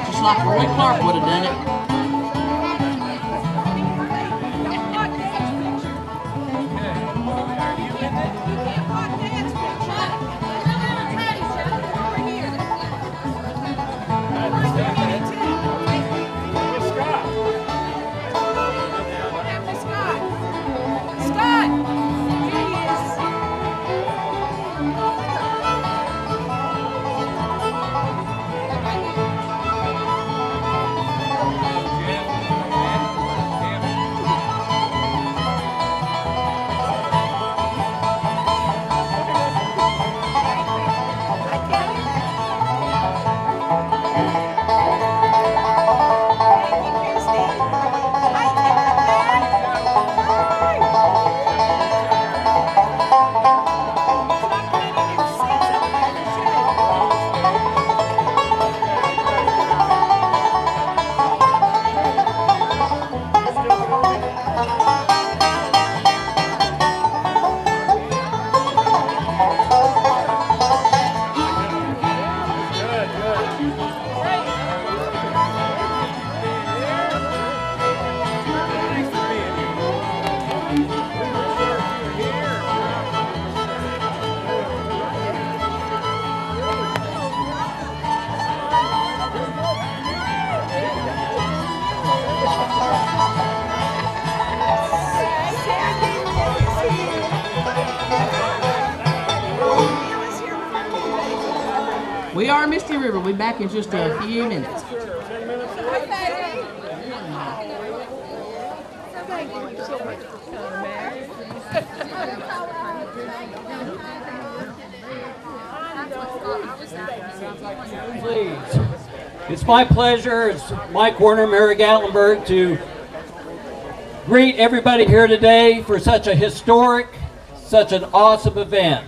Just like Roy Clark would have done it. We are Misty River. We'll be back in just a few minutes. Please. It's my pleasure, it's Mike Warner, Mary Gatlinburg, to greet everybody here today for such a historic, such an awesome event.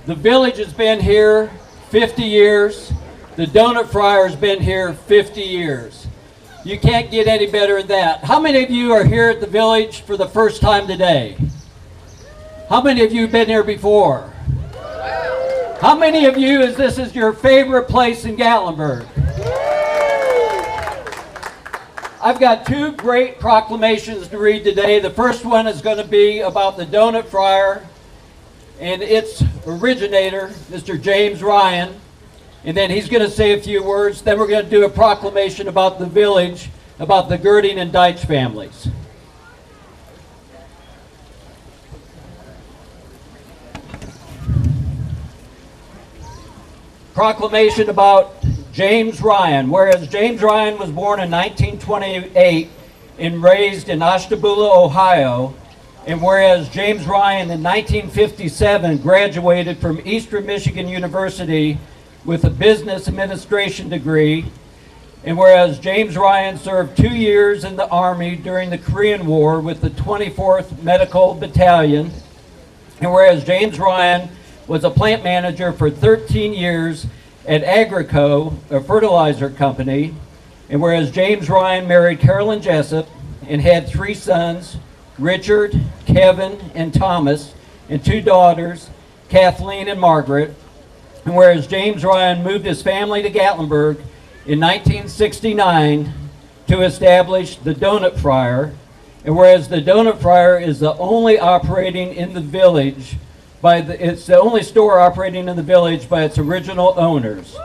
The village has been here 50 years. The Donut Fryer has been here 50 years. You can't get any better than that. How many of you are here at the village for the first time today? How many of you have been here before? How many of you this is your favorite place in Gatlinburg? I've got two great proclamations to read today. The first one is going to be about the Donut Fryer and its originator, Mr. James Ryan. And then he's going to say a few words. Then we're going to do a proclamation about the village, about the Girding and Deitch families. Proclamation about James Ryan. Whereas James Ryan was born in 1928 and raised in Ashtabula, Ohio, and whereas James Ryan in 1957 graduated from Eastern Michigan University with a business administration degree, and whereas James Ryan served 2 years in the Army during the Korean War with the 24th Medical Battalion, and whereas James Ryan was a plant manager for 13 years at Agrico, a fertilizer company, and whereas James Ryan married Carolyn Jessup and had 3 sons, Richard, Kevin, and Thomas, and 2 daughters, Kathleen and Margaret. And whereas James Ryan moved his family to Gatlinburg in 1969 to establish the Donut Fryer, and whereas the Donut Fryer is the only operating in the village it's the only store operating in the village by its original owners.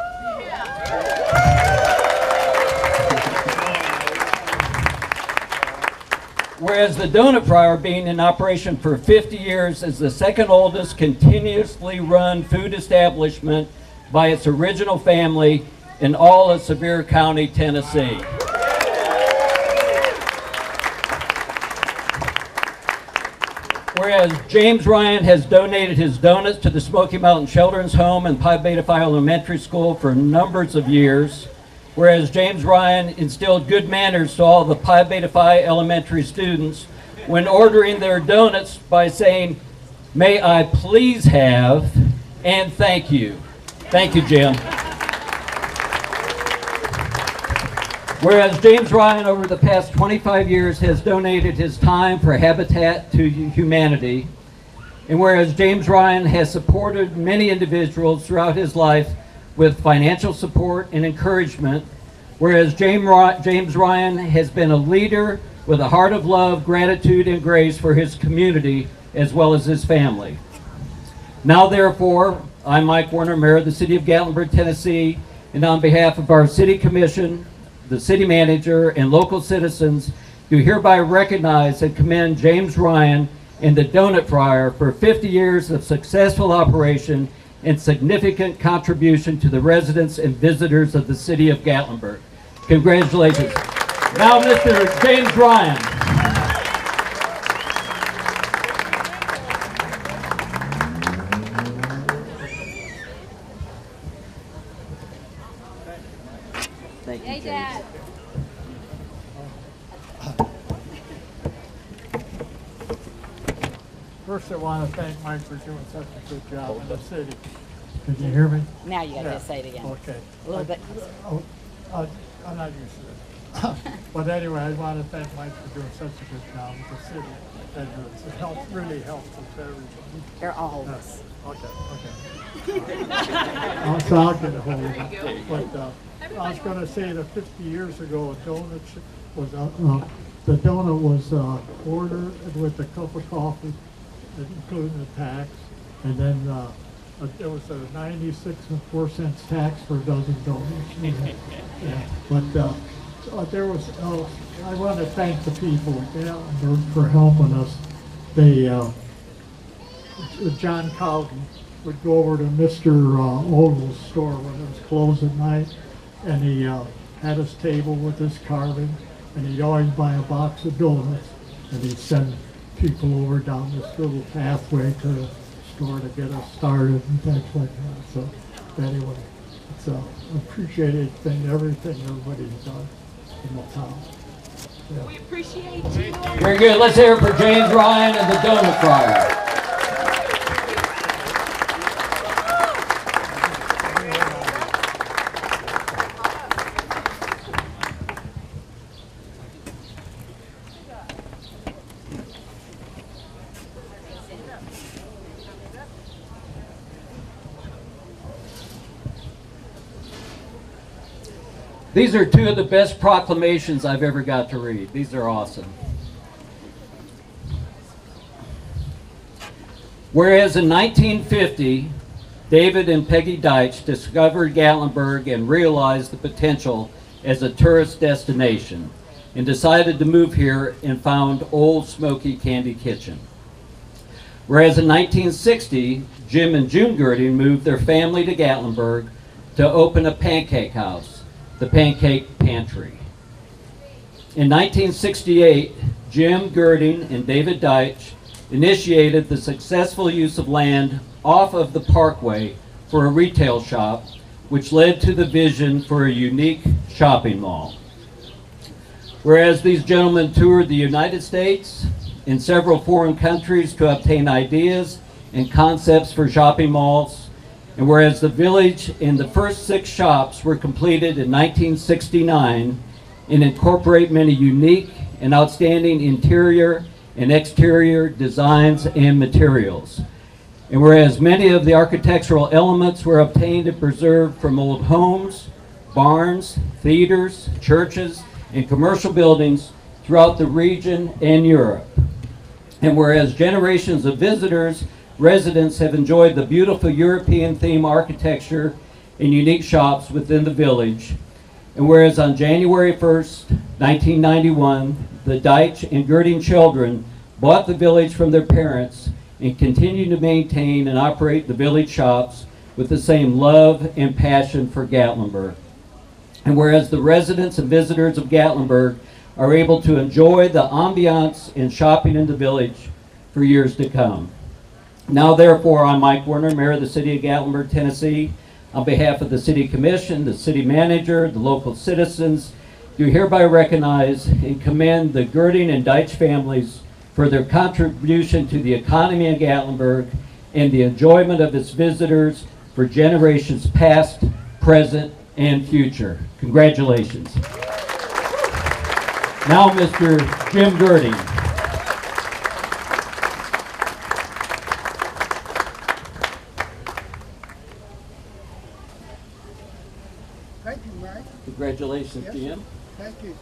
Whereas the Donut Fryer, being in operation for 50 years, is the second oldest continuously run food establishment by its original family in all of Sevier County, Tennessee. Whereas James Ryan has donated his donuts to the Smoky Mountain Children's Home and Pi Beta Phi Elementary School for numbers of years. Whereas James Ryan instilled good manners to all the Pi Beta Phi elementary students when ordering their donuts by saying, "May I please have," and "thank you." Thank you, Jim. Whereas James Ryan over the past 25 years has donated his time for Habitat to Humanity, and whereas James Ryan has supported many individuals throughout his life with financial support and encouragement, whereas James Ryan has been a leader with a heart of love, gratitude, and grace for his community as well as his family. Now therefore, I'm Mike Warner, Mayor of the City of Gatlinburg, Tennessee, and on behalf of our City Commission, the City Manager, and local citizens, do hereby recognize and commend James Ryan and the Donut Fryer for 50 years of successful operation and significant contribution to the residents and visitors of the City of Gatlinburg. Congratulations. Now, Mr. James Ryan. Thank you, Hey, James. Dad. First, I want to thank Mike for doing such a good job in the city. Can you hear me? Now you gotta Yeah. say it again. Okay. A little bit. I'm not used to it. But anyway, I want to thank Mike for doing such a good job with the city. And it helps, really helps with everybody. They're all of us. Okay. So I'll get a hold of it. But I was going to say that 50 years ago, a donut was the donut was ordered with a cup of coffee, including the tax, and then there was a 96 and 4 cents tax for a dozen donuts. Yeah. But there was. I want to thank the people at Gatlinburg for helping us. They John Cowden would go over to Mr. Ogle's store when it was closed at night, and he had his table with his carving, and he'd always buy a box of donuts, and he'd send people over down this little pathway to the store to get us started and things like that. So anyway, it's an appreciated thing, everything everybody's done in the town. Yeah. We appreciate you. Very good. Let's hear it for James Ryan and the Donut Fryer. These are two of the best proclamations I've ever got to read. These are awesome. Whereas in 1950, David and Peggy Deitch discovered Gatlinburg and realized the potential as a tourist destination and decided to move here and found Old Smoky Candy Kitchen. Whereas in 1960, Jim and June Girding moved their family to Gatlinburg to open a pancake house, the Pancake Pantry. In 1968, Jim Girding and David Deitch initiated the successful use of land off of the Parkway for a retail shop, which led to the vision for a unique shopping mall. Whereas these gentlemen toured the United States and several foreign countries to obtain ideas and concepts for shopping malls, and whereas the village and the first 6 shops were completed in 1969 and incorporate many unique and outstanding interior and exterior designs and materials. And whereas many of the architectural elements were obtained and preserved from old homes, barns, theaters, churches, and commercial buildings throughout the region and Europe. And whereas generations of visitors, residents have enjoyed the beautiful European theme architecture and unique shops within the village. And whereas on January 1st, 1991, the Deitch and Girding children bought the village from their parents and continue to maintain and operate the village shops with the same love and passion for Gatlinburg. And whereas the residents and visitors of Gatlinburg are able to enjoy the ambiance and shopping in the village for years to come. Now therefore, I'm Mike Warner, Mayor of the City of Gatlinburg, Tennessee. On behalf of the City Commission, the City Manager, the local citizens, do hereby recognize and commend the Girding and Deitch families for their contribution to the economy of Gatlinburg and the enjoyment of its visitors for generations past, present, and future. Congratulations. Now Mr. Jim Girding. Thank you, Mike. Congratulations, Yes. Jim. Thank you.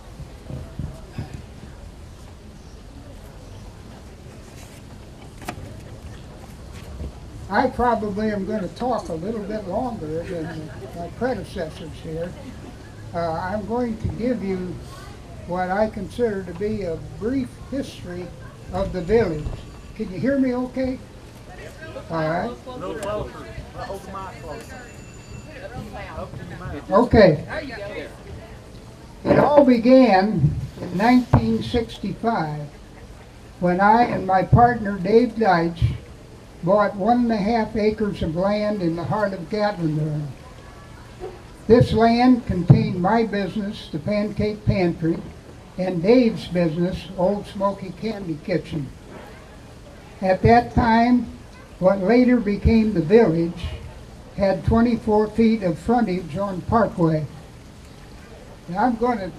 I probably am going to talk a little bit longer than my predecessors here. I'm going to give you what I consider to be a brief history of the village. Can you hear me okay? All right. Okay. It all began in 1965 when I and my partner Dave Deitch bought 1.5 acres of land in the heart of Gatlinburg. This land contained my business, the Pancake Pantry, and Dave's business, Old Smoky Candy Kitchen. At that time, what later became the village had 24 feet of frontage on Parkway. Now I'm going to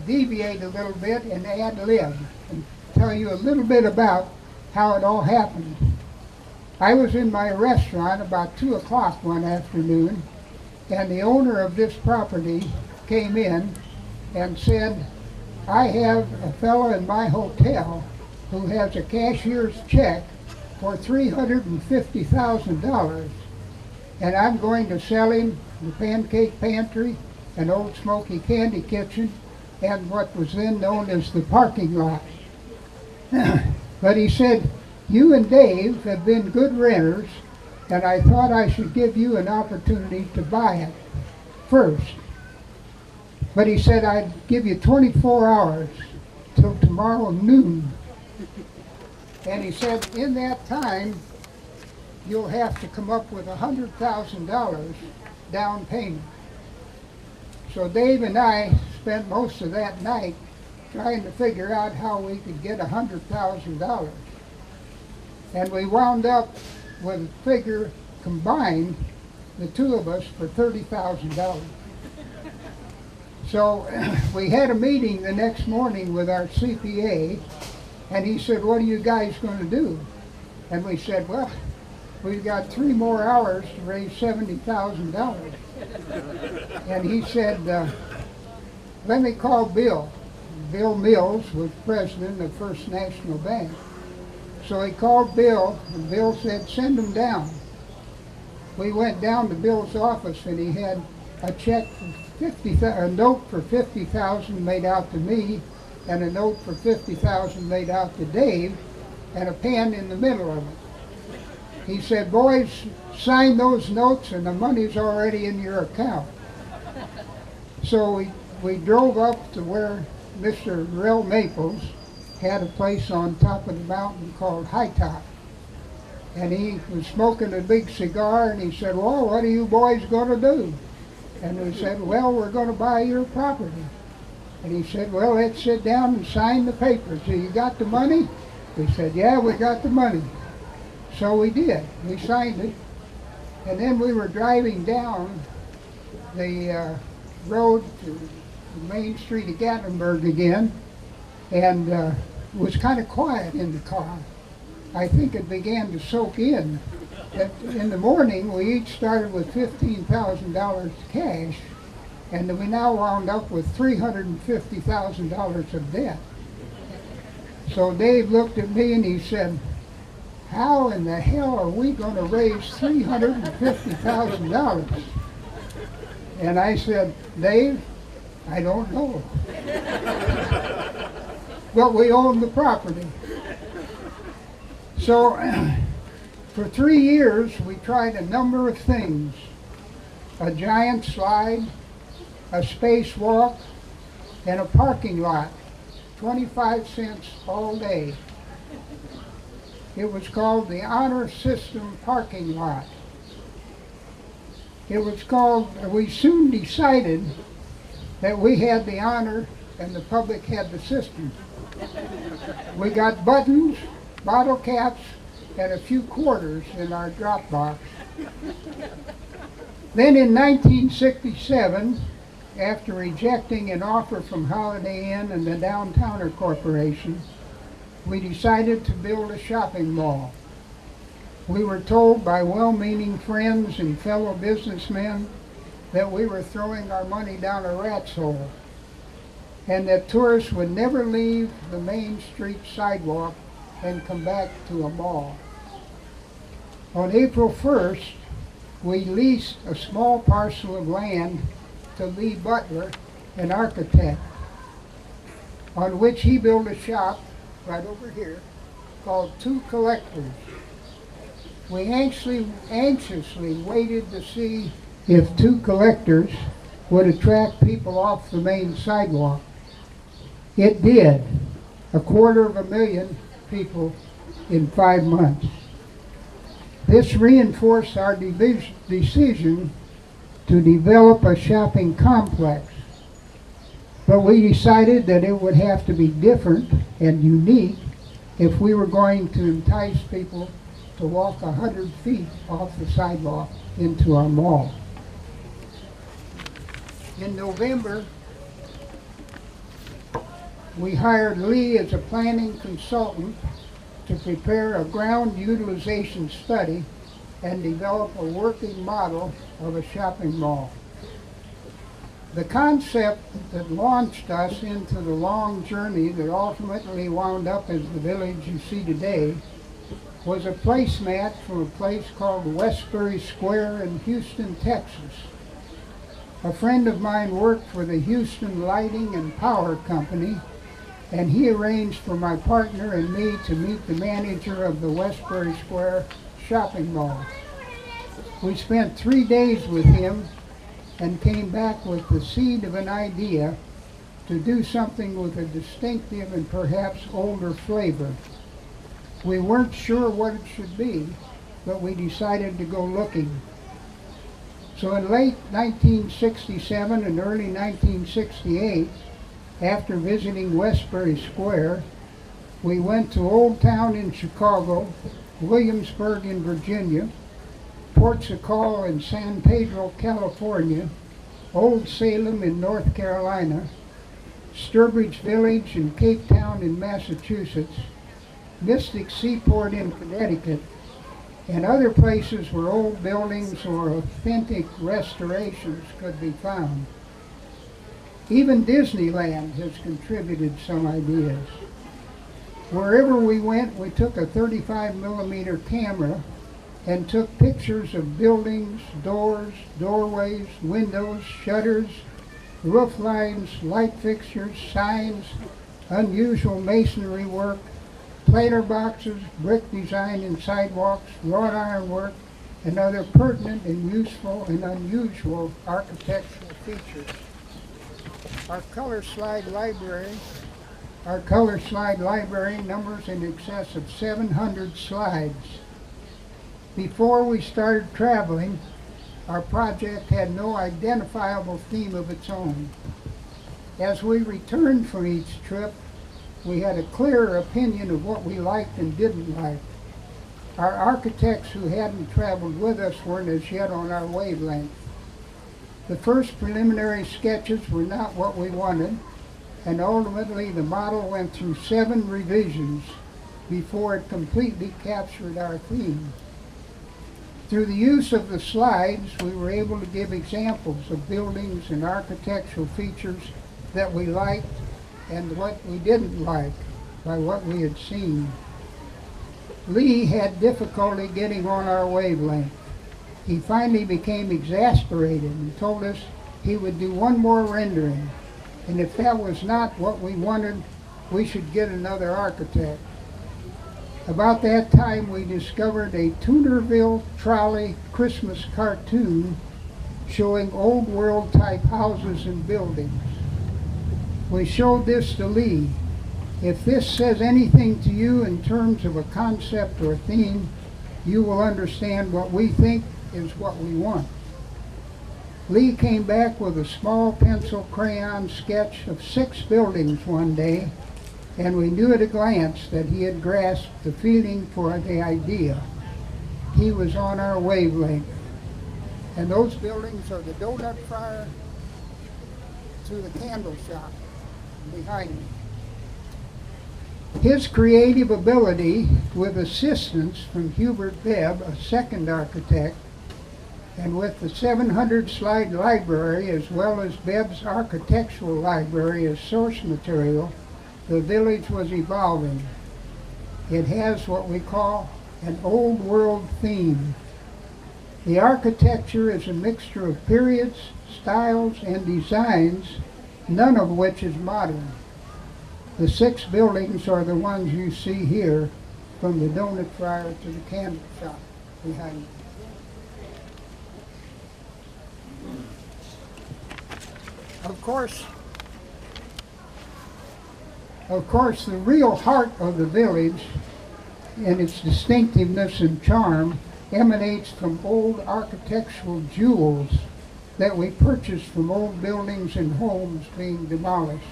deviate a little bit and ad lib and tell you a little bit about how it all happened. I was in my restaurant about 2 o'clock one afternoon, and the owner of this property came in and said, I have a fellow in my hotel who has a cashier's check for $350,000, and I'm going to sell him the Pancake Pantry and Old Smoky Candy Kitchen and what was then known as the parking lot. But he said, you and Dave have been good renters, and I thought I should give you an opportunity to buy it first. But he said I'd give you 24 hours till tomorrow noon. And he said in that time you'll have to come up with $100,000 down payment. So Dave and I spent most of that night trying to figure out how we could get $100,000. And we wound up with a figure combined, the two of us, for $30,000. So we had a meeting the next morning with our CPA, and he said, what are you guys going to do? And we said, well, we've got 3 more hours to raise $70,000. And he said, let me call Bill. Bill Mills was president of First National Bank. So he called Bill, and Bill said, send him down. We went down to Bill's office, and he had a check for a note for $50,000 made out to me, and a note for $50,000 made out to Dave, and a pen in the middle of it. He said, boys, sign those notes, and the money's already in your account. So we drove up to where Mr. Rel Maples had a place on top of the mountain called High Top. And he was smoking a big cigar, and he said, well, what are you boys going to do? And we said, well, we're going to buy your property. And he said, well, let's sit down and sign the papers. So you got the money? We said, yeah, we got the money. So we did. We signed it. And then we were driving down the road to the main street of Gatlinburg again, and it was kind of quiet in the car. I think it began to soak in. That in the morning, we each started with $15,000 cash, and we now wound up with $350,000 of debt. So Dave looked at me and he said, how in the hell are we going to raise $350,000? And I said, Dave, I don't know. But we own the property. So for 3 years, we tried a number of things. A giant slide, a spacewalk, and a parking lot. 25 cents all day. It was called the Honor System Parking Lot. It was called, we soon decided that we had the honor and the public had the system. We got buttons, bottle caps, and a few quarters in our drop box. Then in 1967, after rejecting an offer from Holiday Inn and the Downtowner Corporation, we decided to build a shopping mall. We were told by well-meaning friends and fellow businessmen that we were throwing our money down a rat's hole and that tourists would never leave the Main Street sidewalk and come back to a mall. On April 1st, we leased a small parcel of land to Lee Butler, an architect, on which he built a shop right over here called Two Collectors. We anxiously waited to see if Two Collectors would attract people off the main sidewalk. It did. 250,000 people in 5 months. This reinforced our decision to develop a shopping complex. But we decided that it would have to be different and unique if we were going to entice people to walk 100 feet off the sidewalk into our mall. In November, we hired Lee as a planning consultant to prepare a ground utilization study and develop a working model of a shopping mall. The concept that launched us into the long journey that ultimately wound up as the village you see today was a placemat from a place called Westbury Square in Houston, Texas. A friend of mine worked for the Houston Lighting and Power Company, and he arranged for my partner and me to meet the manager of the Westbury Square shopping mall. We spent 3 days with him and came back with the seed of an idea to do something with a distinctive and perhaps older flavor. We weren't sure what it should be, but we decided to go looking. So in late 1967 and early 1968, after visiting Westbury Square, we went to Old Town in Chicago, Williamsburg in Virginia, Port Sacal in San Pedro, California, Old Salem in North Carolina, Sturbridge Village and Cape Town in Massachusetts, Mystic Seaport in Connecticut, and other places where old buildings or authentic restorations could be found. Even Disneyland has contributed some ideas. Wherever we went, we took a 35mm camera and took pictures of buildings, doors, doorways, windows, shutters, roof lines, light fixtures, signs, unusual masonry work, plater boxes, brick design in sidewalks, wrought iron work, and other pertinent and useful and unusual architectural features. Our color slide library numbers in excess of 700 slides. Before we started traveling, our project had no identifiable theme of its own. As we returned from each trip, we had a clearer opinion of what we liked and didn't like. Our architects who hadn't traveled with us weren't as yet on our wavelength. The first preliminary sketches were not what we wanted, and ultimately the model went through 7 revisions before it completely captured our theme. Through the use of the slides, we were able to give examples of buildings and architectural features that we liked and what we didn't like by what we had seen. Lee had difficulty getting on our wavelength. He finally became exasperated and told us he would do one more rendering, and if that was not what we wanted, we should get another architect. About that time, we discovered a Tunerville Trolley Christmas cartoon showing old world type houses and buildings. We showed this to Lee. If this says anything to you in terms of a concept or theme, you will understand what we think is what we want. Lee came back with a small pencil crayon sketch of 6 buildings one day, and we knew at a glance that he had grasped the feeling for the idea. He was on our wavelength. And those buildings are the Donut Friar, to the candle shop behind me. His creative ability, with assistance from Hubert Bebb, a second architect, and with the 700-slide library as well as Bebb's architectural library as source material, the village was evolving. It has what we call an old world theme. The architecture is a mixture of periods, styles, and designs, none of which is modern. The 6 buildings are the ones you see here, from the donut fryer to the candle shop behind me. Of course, the real heart of the village and its distinctiveness and charm emanates from old architectural jewels that we purchased from old buildings and homes being demolished.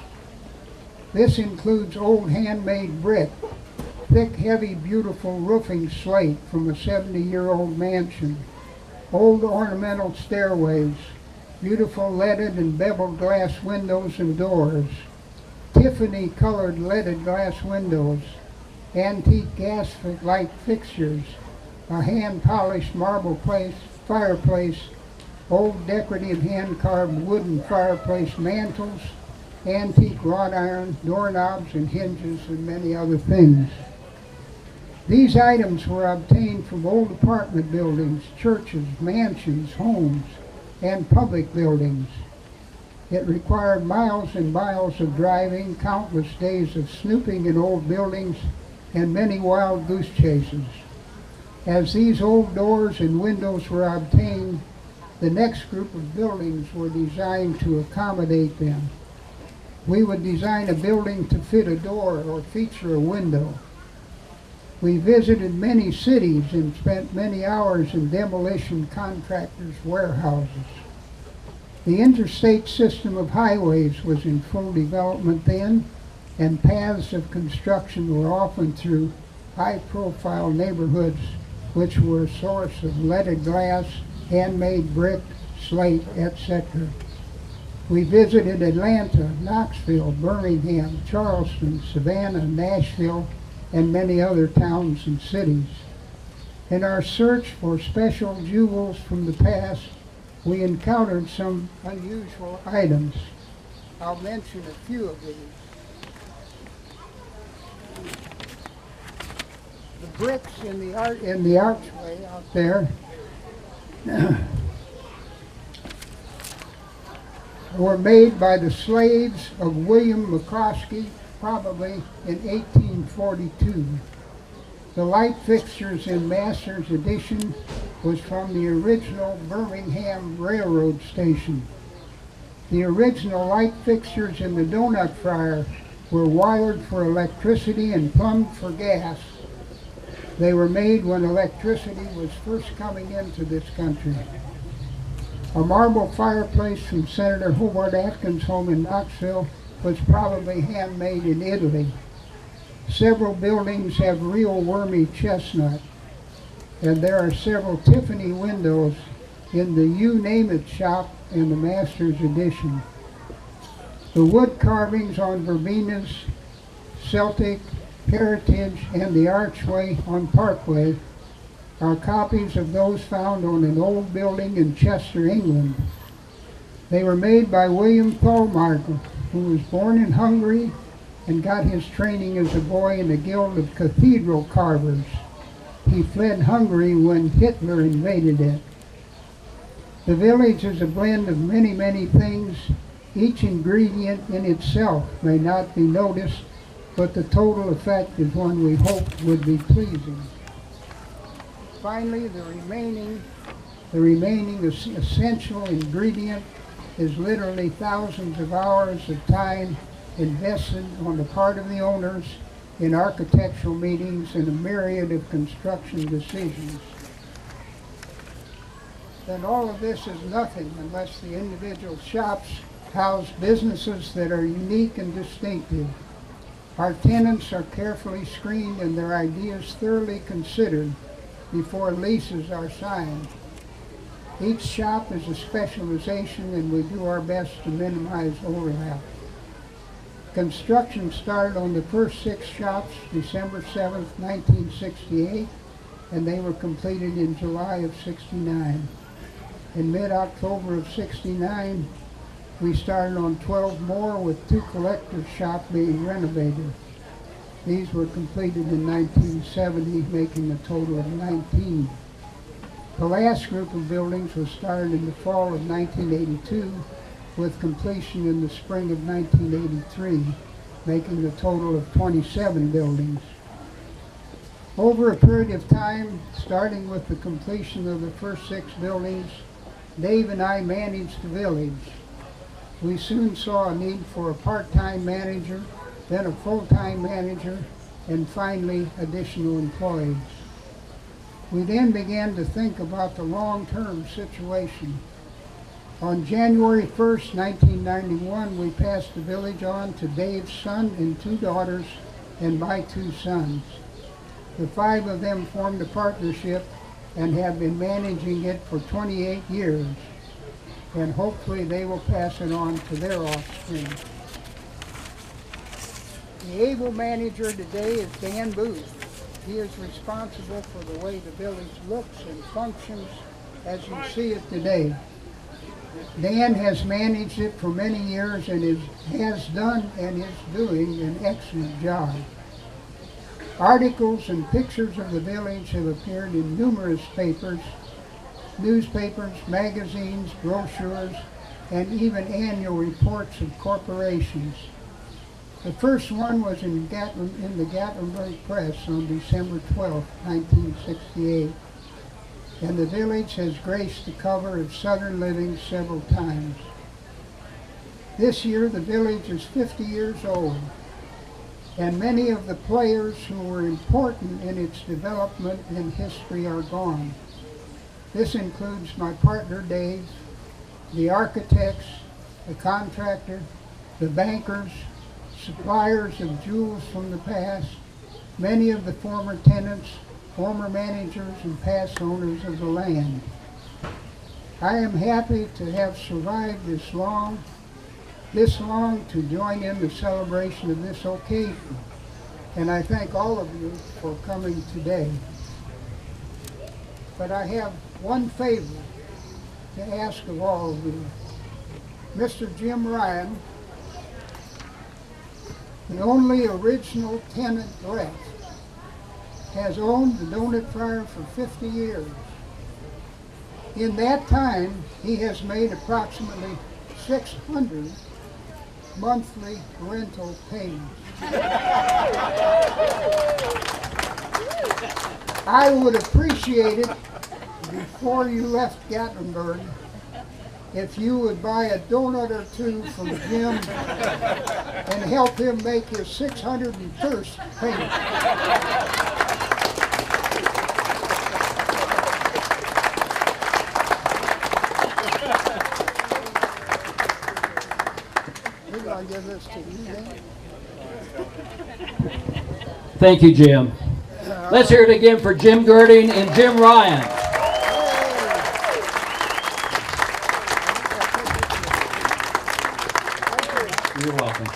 This includes old handmade brick, thick, heavy, beautiful roofing slate from a 70-year-old mansion, old ornamental stairways, beautiful leaded and beveled glass windows and doors, Tiffany-colored leaded glass windows, antique gas light fixtures, a hand-polished marble fireplace, old decorative hand-carved wooden fireplace mantels, antique wrought iron doorknobs and hinges, and many other things. These items were obtained from old apartment buildings, churches, mansions, homes, and public buildings. It required miles and miles of driving, countless days of snooping in old buildings, and many wild goose chases. As these old doors and windows were obtained, the next group of buildings were designed to accommodate them. We would design a building to fit a door or feature a window. We visited many cities and spent many hours in demolition contractors' warehouses. The interstate system of highways was in full development then, and paths of construction were often through high-profile neighborhoods which were a source of leaded glass, handmade brick, slate, etc. We visited Atlanta, Knoxville, Birmingham, Charleston, Savannah, Nashville, and many other towns and cities. In our search for special jewels from the past, we encountered some unusual items. I'll mention a few of these. The bricks in the archway out there were made by the slaves of William McCloskey, probably in 1842. The light fixtures in Master's edition was from the original Birmingham Railroad station. The original light fixtures in the donut fryer were wired for electricity and plumbed for gas. They were made when electricity was first coming into this country. A marble fireplace from Senator Hobart Atkins' home in Knoxville was probably handmade in Italy. Several buildings have real wormy chestnut, and there are several Tiffany windows in the You Name It shop in the Master's edition. The wood carvings on verbenas, Celtic, Heritage, and the archway on Parkway are copies of those found on an old building in Chester, England. They were made by William Thalmarker, who was born in Hungary and got his training as a boy in the Guild of Cathedral Carvers. He fled Hungary when Hitler invaded it. The village is a blend of many, many things. Each ingredient in itself may not be noticed, but the total effect is one we hoped would be pleasing. Finally, the remaining essential ingredient is literally thousands of hours of time invested on the part of the owners in architectural meetings and a myriad of construction decisions. Then all of this is nothing unless the individual shops house businesses that are unique and distinctive. Our tenants are carefully screened and their ideas thoroughly considered before leases are signed. Each shop is a specialization and we do our best to minimize overlap. Construction started on the first 6 shops December 7th, 1968, and they were completed in July of '69. In mid-October of '69, we started on 12 more with 2 collector's shops being renovated. These were completed in 1970, making a total of 19. The last group of buildings was started in the fall of 1982, with completion in the spring of 1983, making a total of 27 buildings. Over a period of time, starting with the completion of the first 6 buildings, Dave and I managed the village. We soon saw a need for a part-time manager, then a full-time manager, and finally additional employees. We then began to think about the long-term situation. On January 1st, 1991, we passed the village on to Dave's son and 2 daughters, and my 2 sons. The 5 of them formed a partnership and have been managing it for 28 years. And hopefully they will pass it on to their offspring. The able manager today is Dan Booth. He is responsible for the way the village looks and functions as you see it today. Dan has managed it for many years and has done and is doing an excellent job. Articles and pictures of the village have appeared in numerous papers, newspapers, magazines, brochures, and even annual reports of corporations. The first one was in the Gatlinburg Press on December 12, 1968, and the village has graced the cover of Southern Living several times. This year the village is 50 years old, and many of the players who were important in its development and history are gone. This includes my partner Dave, the architects, the contractor, the bankers, suppliers of jewels from the past, many of the former tenants, former managers, and past owners of the land. I am happy to have survived this long to join in the celebration of this occasion, and I thank all of you for coming today. But I have one favor to ask of all of you. Mr. Jim Ryan, the only original tenant left, has owned the Donut Fryer for 50 years. In that time, he has made approximately 600 monthly rental payments. I would appreciate it, before you left Gatlinburg, if you would buy a donut or 2 from Jim and help him make his 601st payment. We're going to give this to you then. Thank you, Jim. Let's hear it again for Jim Girding and Jim Ryan. You're welcome.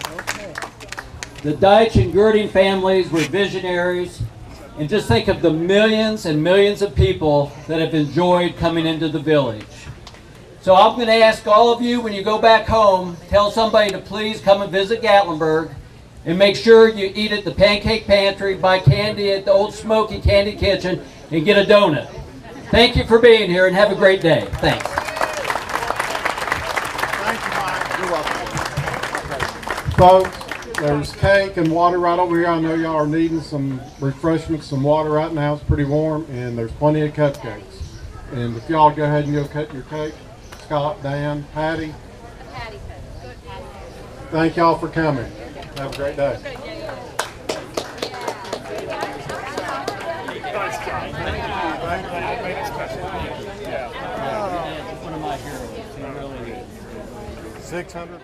The Deitch and Girding families were visionaries, and just think of the millions and millions of people that have enjoyed coming into the village. So I'm going to ask all of you, when you go back home, tell somebody to please come and visit Gatlinburg, and make sure you eat at the Pancake Pantry, buy candy at the Old Smoky Candy Kitchen, and get a donut. Thank you for being here, and have a great day. Thanks. Thank you, Mike. You're welcome. Folks, there's cake and water right over here. I know y'all are needing some refreshments, some water right now. It's pretty warm, and there's plenty of cupcakes. And if y'all go ahead and go cut your cake, Scott, Dan, Patty, thank y'all for coming. Have a great day. One of my heroes. He really is. 600.